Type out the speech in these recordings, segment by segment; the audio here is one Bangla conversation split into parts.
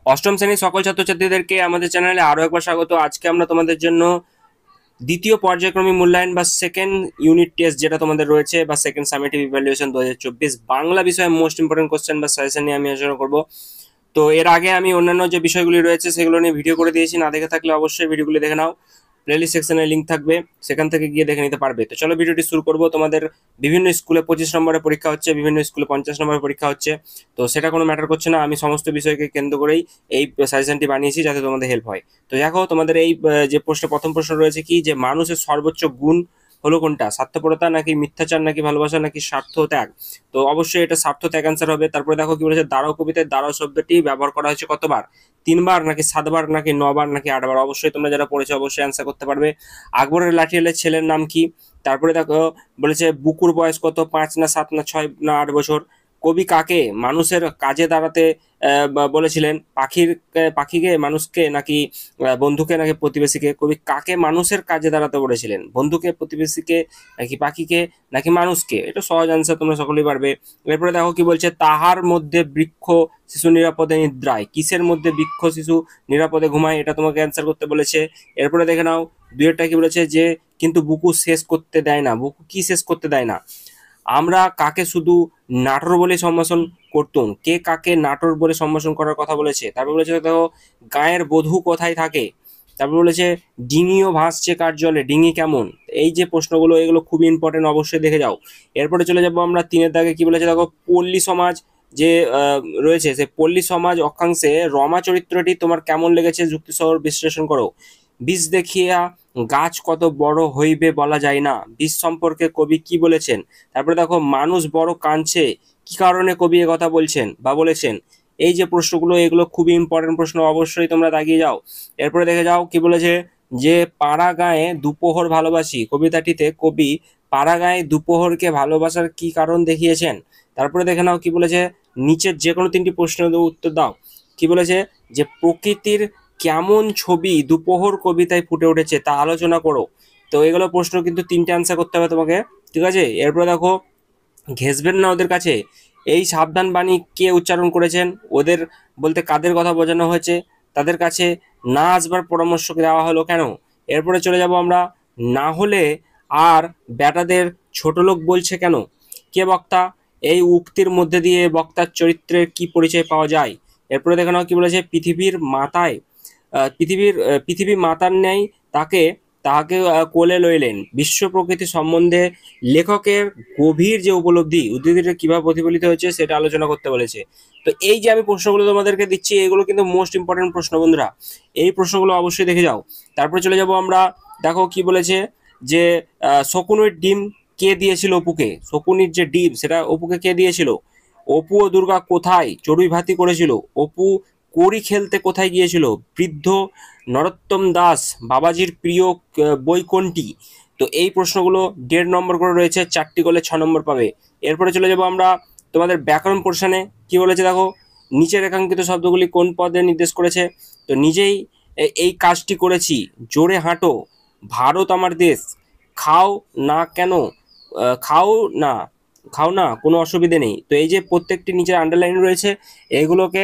অষ্টম শ্রেণীর সকল ছাত্রছাত্রীদেরকে আমাদের চ্যানেলে আরো একবার স্বাগত। আজকে আমরা তোমাদের জন্য দ্বিতীয় পর্যায়ক্রমিক মূল্যায়ন বা সেকেন্ড ইউনিট টেস্ট যেটা তোমাদের রয়েছে বা সেকেন্ড সামেটিভ ইভ্যালুয়েশন 2024 বাংলা বিষয়ে মোস্ট ইম্পর্টেন্ট কোশ্চেন বা সাজেশন নিয়ে আমি আলোচনা করব। তো এর আগে আমি অন্যান্য যে বিষয়গুলি রয়েছে সেগুলো নিয়ে ভিডিও করে দিয়েছি, না দেখে থাকলে অবশ্যই ভিডিওগুলি দেখে নাও। প্লেলিস্ট সেকশনে লিঙ্ক থাকবে, সেখান থেকে গিয়ে দেখে নিতে পারবে। তো চলো ভিডিওটি শুরু করব। তোমাদের বিভিন্ন স্কুলে 25 নম্বরের পরীক্ষা হচ্ছে, বিভিন্ন স্কুলে 50 নম্বরের পরীক্ষা হচ্ছে। তো সেটা কোনো ম্যাটার করছে না, আমি সমস্ত বিষয়কে কেন্দ্র করেই এই সাজেশনটি বানিয়েছি যাতে তোমাদের হেল্প হয়। তো দেখো তোমাদের এই যে প্রথম প্রশ্ন রয়েছে কি, যে মানুষের সর্বোচ্চ গুণ হলো কোনটা? স্বার্থপরতা নাকি মিথ্যাচার নাকি ভালোবাসা নাকি স্বার্থ ত্যাগ? তো অবশ্যই এটা স্বার্থ ত্যাগ অ্যান্সার হবে। তারপরে দেখো কি বলেছে, দাঁড়াও কবিতায় দাঁড়াও শব্দটি ব্যবহার করা হয়েছে কতবার? 3 বার নাকি 7 বার নাকি 9 বার নাকি 8 বার? অবশ্যই তোমরা যারা পড়েছো অবশ্যই অ্যান্সার করতে পারবে। আকবরের লাঠিয়ালের ছেলের নাম কি? তারপরে দেখো বলেছে বুকুর বয়স কত? 5 না 7 না 6 না 8 বছর? কবি কাকে মানুষের কাজে দাঁড়াতে বলেছিলেন? পাখিকে, মানুষকে নাকি বন্ধুকে নাকি প্রতিবেশীকে? কবি কাকে মানুষের কাজে দাঁড়াতে বলেছিলেন? বন্ধুকে, প্রতিবেশীকে নাকি পাখিকে নাকি মানুষকে? এটা সহজ অ্যান্সার, তোমরা সকলেই পারবে। এরপরে দেখো কি বলছে, তাহার মধ্যে বৃক্ষ শিশু নিরাপদে নিদ্রায়। কিসের মধ্যে বৃক্ষ শিশু নিরাপদে ঘুমায়? এটা তোমাকে অ্যান্সার করতে বলেছে। এরপরে দেখে নাও দুইটা কি বলেছে, যে কিন্তু বুকু শেষ করতে দেয় না। বুকু কি শেষ করতে দেয় না? আমরা কাকে শুধু নাটোর বলে সম্ভাষণ করতুম? কে কাকে নাটোর বলে সম্ভাষণ করার কথা বলেছে? তারপর বলেছে দেখো, গায়ের বধূ কোথায় থাকে? তারপর বলেছে ডিঙিও ভাসছে কার জলে, ডিঙি কেমন? এই যে প্রশ্নগুলো, এগুলো খুব ইম্পর্টেন্ট, অবশ্যই দেখে যাও। এরপরে চলে যাবো আমরা 3-এর দাগে। কি বলেছে দেখো, পল্লী সমাজ যে রয়েছে, সেই পল্লী সমাজ অক্ষাংশে রমা চরিত্রটি তোমার কেমন লেগেছে? যুক্তিসহ বিশ্লেষণ করো। বীজ দেখিয়া গাছ কত বড় হইবে বলা যায় না, বীজ সম্পর্কে কবি কি বলেছেন? তারপরে দেখো, মানুষ বড় কাঁদছে, কি কারণে কবি এ কথা বলছেন বা বলেছেন? এই যে প্রশ্নগুলো, এগুলো খুবই ইম্পর্টেন্ট প্রশ্ন, অবশ্যই তোমরা দাগিয়ে যাও। এরপরে দেখে যাও কি বলেছে, যে পাড়া গায়ে দুপোহর ভালোবাসি কবিতাটিতে কবি পাড়া গায়ে দুপোহরকে ভালোবাসার কি কারণ দেখিয়েছেন? তারপরে দেখে নাও কি বলেছে, নিচের যে কোনো 3টি প্রশ্নের উত্তর দাও। কি বলেছে, যে প্রকৃতির কেমন ছবি দুপোহর কবিতায় ফুটে উঠেছে তা আলোচনা করো। তো এগুলো প্রশ্ন কিন্তু 3টে অ্যান্সার করতে হবে তোমাকে, ঠিক আছে? এরপরে দেখো, ঘেসবেন না ওদের কাছে, এই সাবধান বাণী কে উচ্চারণ করেছেন? ওদের বলতে কাদের কথা বোঝানো হয়েছে? তাদের কাছে না আসবার পরামর্শ দেওয়া হলো কেন? এরপরে চলে যাব আমরা, না হলে আর বেটাদের ছোট লোক বলছে কেন? কে বক্তা? এই উক্তির মধ্যে দিয়ে বক্তার চরিত্রের কি পরিচয় পাওয়া যায়? এরপরে দেখে নাও কি বলেছে, পৃথিবীর মাতায় পৃথিবী মাতার ন্যায় তাকে তাহাকে কোলে লইলেন। বিশ্ব প্রকৃতি সম্বন্ধে লেখকের গভীর যে উপলব্ধি উদ্ধৃতিটা কিভাবে প্রতিফলিত হয়েছে সেটা আলোচনা করতে বলেছে। তো এই যে আমি প্রশ্নগুলো তোমাদেরকে দিচ্ছি, এগুলো কিন্তু মোস্ট ইম্পর্টেন্ট প্রশ্ন বন্ধুরা, এই প্রশ্নগুলো অবশ্যই দেখে যাও। তারপরে চলে যাব আমরা, দেখো কি বলেছে, যে শকুনের ডিম কে দিয়েছিল অপুকে? শকুনির যে ডিম সেটা অপুকে কে দিয়েছিল? অপু ও দুর্গা কোথায় চড়ুই ভাতি করেছিল? অপু কড়ি খেলতে কোথায় গিয়েছিল? বৃদ্ধ নরোত্তম দাস বাবাজির প্রিয় বই কোনটি? তো এই প্রশ্নগুলো 1.5 নম্বর করে রয়েছে, 4টি করলে 6 নম্বর পাবে। এরপরে চলে যাব আমরা তোমাদের ব্যাকরণ পোর্শনে। কি বলেছে দেখো, নিচে রেখাঙ্কিত শব্দগুলি কোন পদে নির্দেশ করেছে? তো নিজেই এই কাজটি করেছি, জোরে হাঁটো, ভারত আমার দেশ, খাও না কেন, খাও না, খাও না কোনো অসুবিধে নেই। তো এই যে প্রত্যেকটি নিচে আন্ডারলাইন রয়েছে, এগুলোকে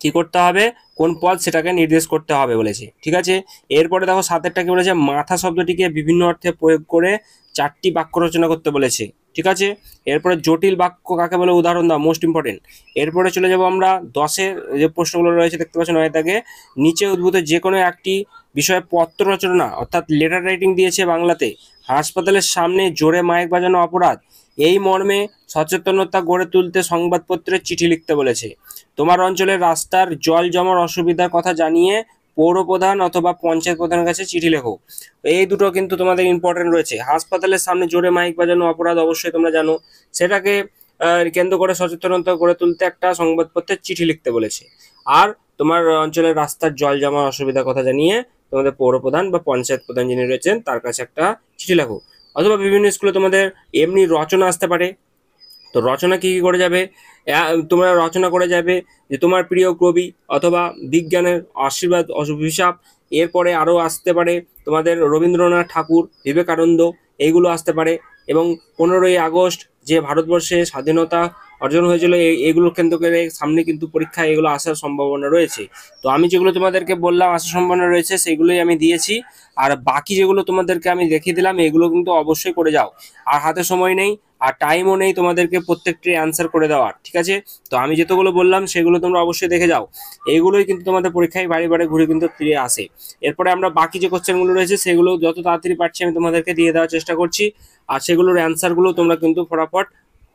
কি করতে হবে, কোন পদ সেটাকে নির্দেশ করতে হবে বলেছে, ঠিক আছে? এরপরে দেখো 7-এরটা কি বলেছে, মাথা শব্দটিকে বিভিন্ন অর্থে প্রয়োগ করে 4টি বাক্য রচনা করতে বলেছে, ঠিক আছে? এরপরে জটিল বাক্য কাকে বলে উদাহরণ দাও, মোস্ট ইম্পর্টেন্ট। এরপরে চলে যাব আমরা 10-এর যে প্রশ্নগুলো রয়েছে, দেখতে পাচ্ছ 9 দাগে, নিচে উদ্ভূত যে কোনো একটি বিষয়ে পত্র রচনা অর্থাৎ লেটার রাইটিং দিয়েছে বাংলাতে। হাসপাতালের সামনে জোরে মাইক বাজানো অপরাধ, এই মর্মে সচেতনতা গড়ে তুলতে সংবাদপত্রে চিঠি লিখতে বলেছে। তোমার অঞ্চলের রাস্তার জল জমার অসুবিধার কথা জানিয়ে পৌর প্রধান অথবা পঞ্চায়েত প্রধানের কাছে চিঠি লেখো। এই দুটো কিন্তু তোমাদের ইম্পর্টেন্ট রয়েছে। হাসপাতালের সামনে জোরে মাইক বাজানো অপরাধ অবশ্যই তোমরা জানো, সেটাকে কেন্দ্র করে সচেতনতা গড়ে তুলতে একটা সংবাদপত্রে চিঠি লিখতে বলেছে। আর তোমার অঞ্চলের রাস্তার জল জমার অসুবিধার কথা জানিয়ে তোমাদের পৌর প্রধান বা পঞ্চায়েত প্রধান যিনি রয়েছেন তার কাছে একটা চিঠি লেখো। অথবা বিভিন্ন স্কুলে তোমাদের এমনি রচনা আসতে পারে। তো রচনা কি কি করে যাবে, তোমরা রচনা করে যাবে যে তোমার প্রিয় কবি অথবা বিজ্ঞানের আশীর্বাদ অভিশাপ। এরপরে আরও আসতে পারে তোমাদের রবীন্দ্রনাথ ঠাকুর, বিবেকানন্দ, এইগুলো আসতে পারে। এবং 15ই আগস্ট যে ভারতবর্ষে স্বাধীনতা অর্জন হয়েছিল এগুলো কেন্দ্র করে সামনে কিন্তু পরীক্ষা এগুলো আসার সম্ভাবনা রয়েছে। তো আমি যেগুলো তোমাদেরকে বললাম আসার সম্ভাবনা রয়েছে সেগুলোই আমি দিয়েছি। আর বাকি যেগুলো তোমাদেরকে আমি দেখিয়ে দিলাম এগুলো কিন্তু অবশ্যই করে যাও। আর হাতে সময় নেই আর টাইমও নেই তোমাদেরকে প্রত্যেকটি অ্যান্সার করে দেওয়ার, ঠিক আছে? তো আমি যেগুলো বললাম সেগুলো তোমরা অবশ্যই দেখে যাও। এইগুলোই কিন্তু তোমাদের পরীক্ষায় বারে বারে ঘুরে কিন্তু ফিরে আসে। এরপরে আমরা বাকি যে কোশ্চেনগুলো রয়েছে সেগুলো যত তাড়াতাড়ি পারছি আমি তোমাদেরকে দিয়ে দেওয়ার চেষ্টা করছি। আর সেগুলোর অ্যান্সারগুলো তোমরা কিন্তু ফটাফট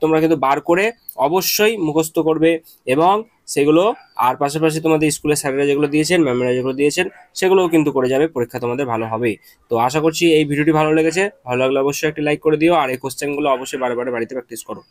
তোমরা কিন্তু বার করে অবশ্যই মুখস্থ করবে। এবং সেগুলো আর পাশাপাশি তোমাদের স্কুলের স্যারেরা যেগুলো দিয়েছেন, ম্যামেরা যেগুলো দিয়েছেন সেগুলোও কিন্তু করে যাবে, পরীক্ষা তোমাদের ভালো হবে। তো আশা করছি এই ভিডিওটি ভালো লেগেছে। ভালো লাগলে অবশ্যই একটি লাইক করে দিও আর এই কোশ্চেনগুলো অবশ্যই বারে বারে বাড়িতে প্র্যাকটিস করো।